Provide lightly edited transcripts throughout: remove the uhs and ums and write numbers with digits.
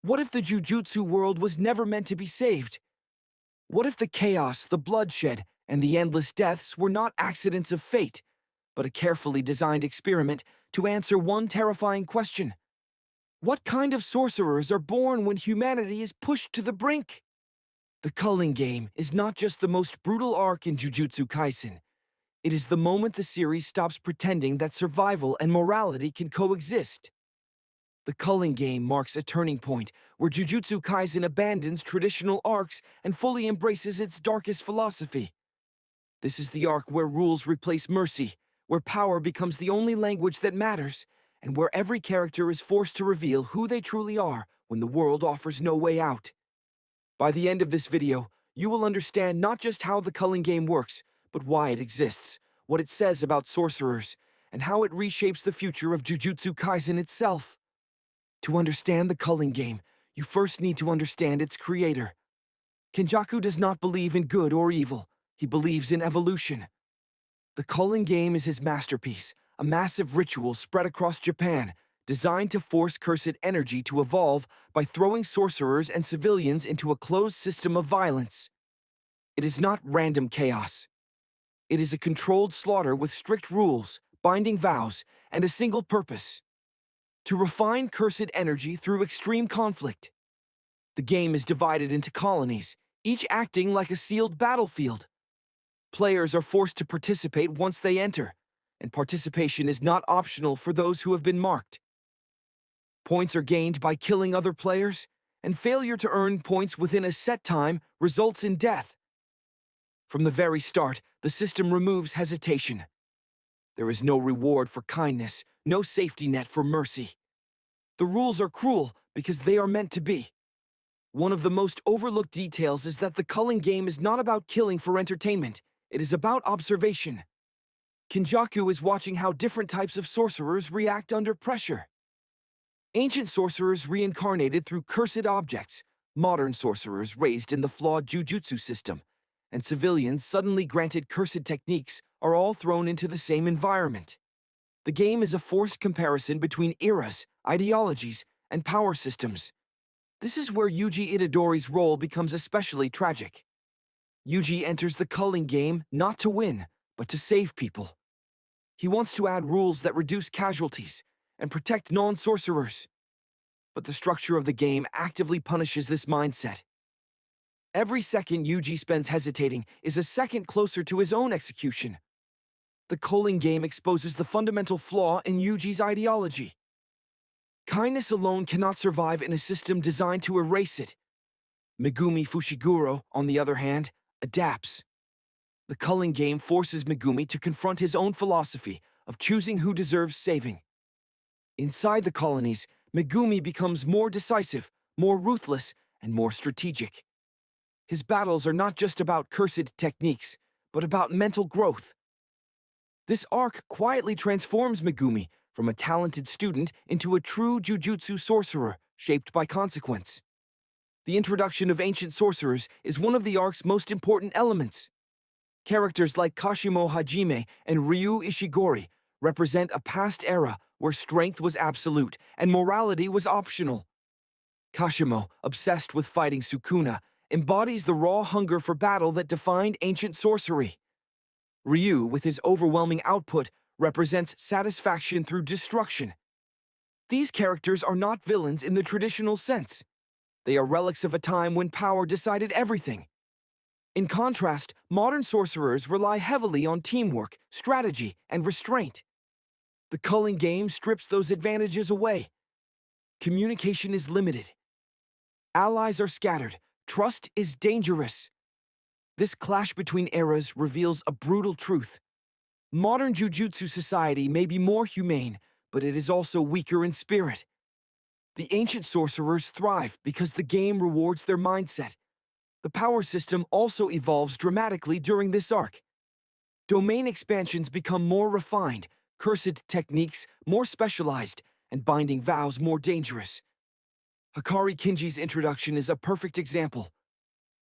What if the Jujutsu world was never meant to be saved? What if the chaos, the bloodshed, and the endless deaths were not accidents of fate, but a carefully designed experiment to answer one terrifying question? What kind of sorcerers are born when humanity is pushed to the brink? The Culling Game is not just the most brutal arc in Jujutsu Kaisen. It is the moment the series stops pretending that survival and morality can coexist. The Culling Game marks a turning point where Jujutsu Kaisen abandons traditional arcs and fully embraces its darkest philosophy. This is the arc where rules replace mercy, where power becomes the only language that matters, and where every character is forced to reveal who they truly are when the world offers no way out. By the end of this video, you will understand not just how the Culling Game works, but why it exists, what it says about sorcerers, and how it reshapes the future of Jujutsu Kaisen itself. To understand the Culling Game, you first need to understand its creator. Kenjaku does not believe in good or evil. He believes in evolution. The Culling Game is his masterpiece, a massive ritual spread across Japan, designed to force cursed energy to evolve by throwing sorcerers and civilians into a closed system of violence. It is not random chaos. It is a controlled slaughter with strict rules, binding vows, and a single purpose: to refine cursed energy through extreme conflict. The game is divided into colonies, each acting like a sealed battlefield. Players are forced to participate once they enter, and participation is not optional for those who have been marked. Points are gained by killing other players, and failure to earn points within a set time results in death. From the very start, the system removes hesitation. There is no reward for kindness, no safety net for mercy. The rules are cruel because they are meant to be. One of the most overlooked details is that the Culling Game is not about killing for entertainment. It is about observation. Kenjaku is watching how different types of sorcerers react under pressure. Ancient sorcerers reincarnated through cursed objects, modern sorcerers raised in the flawed Jujutsu system, and civilians suddenly granted cursed techniques are all thrown into the same environment. The game is a forced comparison between eras, ideologies, and power systems. This is where Yuji Itadori's role becomes especially tragic. Yuji enters the Culling Game not to win, but to save people. He wants to add rules that reduce casualties and protect non-sorcerers. But the structure of the game actively punishes this mindset. Every second Yuji spends hesitating is a second closer to his own execution. The Culling Game exposes the fundamental flaw in Yuji's ideology. Kindness alone cannot survive in a system designed to erase it. Megumi Fushiguro, on the other hand, adapts. The Culling Game forces Megumi to confront his own philosophy of choosing who deserves saving. Inside the colonies, Megumi becomes more decisive, more ruthless, and more strategic. His battles are not just about cursed techniques, but about mental growth. This arc quietly transforms Megumi from a talented student into a true Jujutsu sorcerer shaped by consequence. The introduction of ancient sorcerers is one of the arc's most important elements. Characters like Kashimo Hajime and Ryu Ishigori represent a past era where strength was absolute and morality was optional. Kashimo, obsessed with fighting sukuna, embodies the raw hunger for battle that defined ancient sorcery. Ryu, with his overwhelming output, represents satisfaction through destruction. These characters are not villains in the traditional sense. They are relics of a time when power decided everything. In contrast, modern sorcerers rely heavily on teamwork, strategy, and restraint. The Culling Game strips those advantages away. Communication is limited. Allies are scattered. Trust is dangerous. This clash between eras reveals a brutal truth. Modern Jujutsu society may be more humane, but it is also weaker in spirit. The ancient sorcerers thrive because the game rewards their mindset. The power system also evolves dramatically during this arc. Domain expansions become more refined, cursed techniques more specialized, and binding vows more dangerous. Hikari Kinji's introduction is a perfect example.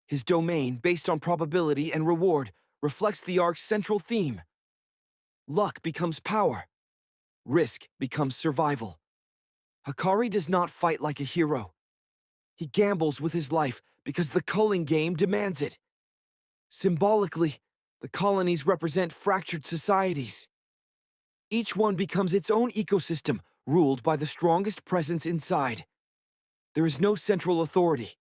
His domain, based on probability and reward, reflects the arc's central theme. Luck becomes power. Risk becomes survival. Hikari does not fight like a hero. He gambles with his life because the culling game demands it. Symbolically, the colonies represent fractured societies. Each one becomes its own ecosystem, ruled by the strongest presence inside. There is no central authority.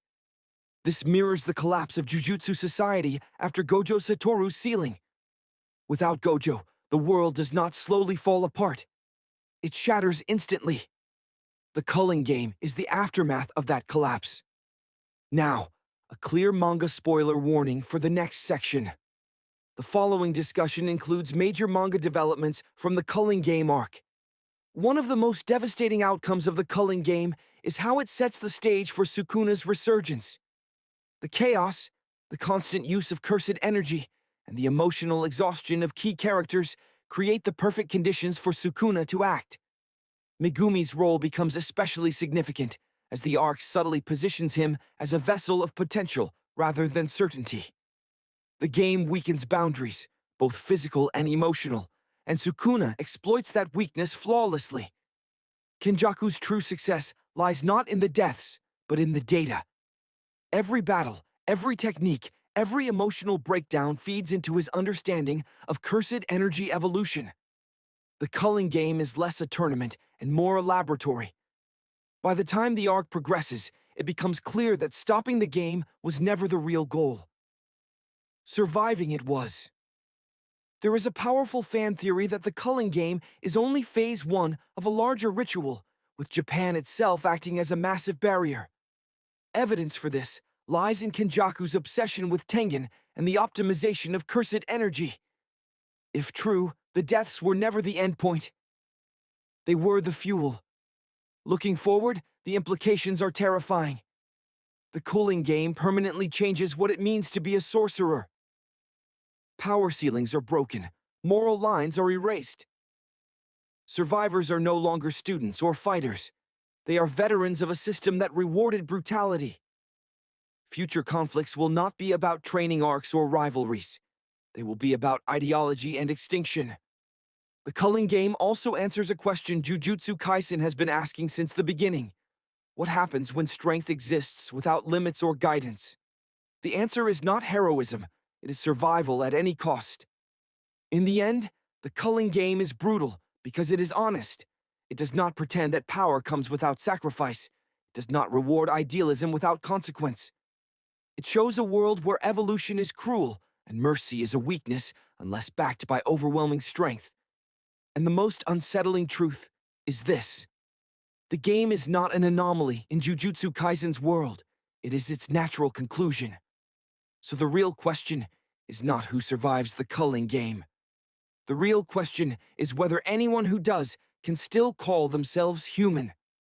This mirrors the collapse of Jujutsu society after Gojo Satoru's sealing. Without Gojo, the world does not slowly fall apart. It shatters instantly. The culling game is the aftermath of that collapse. Now, a clear manga spoiler warning for the next section. The following discussion includes major manga developments from the Culling Game arc. One of the most devastating outcomes of the Culling Game is how it sets the stage for Sukuna's resurgence. The chaos, the constant use of cursed energy, and the emotional exhaustion of key characters create the perfect conditions for Sukuna to act. Megumi's role becomes especially significant, as the arc subtly positions him as a vessel of potential rather than certainty. The game weakens boundaries, both physical and emotional, and Sukuna exploits that weakness flawlessly. Kenjaku's true success lies not in the deaths, but in the data. Every battle, every technique, every emotional breakdown feeds into his understanding of cursed energy evolution. The Culling Game is less a tournament and more a laboratory. By the time the arc progresses, it becomes clear that stopping the game was never the real goal. Surviving it was. There is a powerful fan theory that the Culling Game is only phase 1 of a larger ritual, with Japan itself acting as a massive barrier. Evidence for this lies in Kenjaku's obsession with Tengen and the optimization of cursed energy. If true, the deaths were never the endpoint. They were the fuel. Looking forward, the implications are terrifying. The Culling Game permanently changes what it means to be a sorcerer. Power ceilings are broken, moral lines are erased. Survivors are no longer students or fighters. They are veterans of a system that rewarded brutality. Future conflicts will not be about training arcs or rivalries. They will be about ideology and extinction. The Culling Game also answers a question Jujutsu Kaisen has been asking since the beginning. What happens when strength exists without limits or guidance? The answer is not heroism, it is survival at any cost. In the end, the Culling Game is brutal because it is honest. It does not pretend that power comes without sacrifice. It does not reward idealism without consequence. It shows a world where evolution is cruel and mercy is a weakness unless backed by overwhelming strength. And the most unsettling truth is this. The game is not an anomaly in Jujutsu Kaisen's world. It is its natural conclusion. So the real question is not who survives the Culling Game. The real question is whether anyone who does can still call themselves human.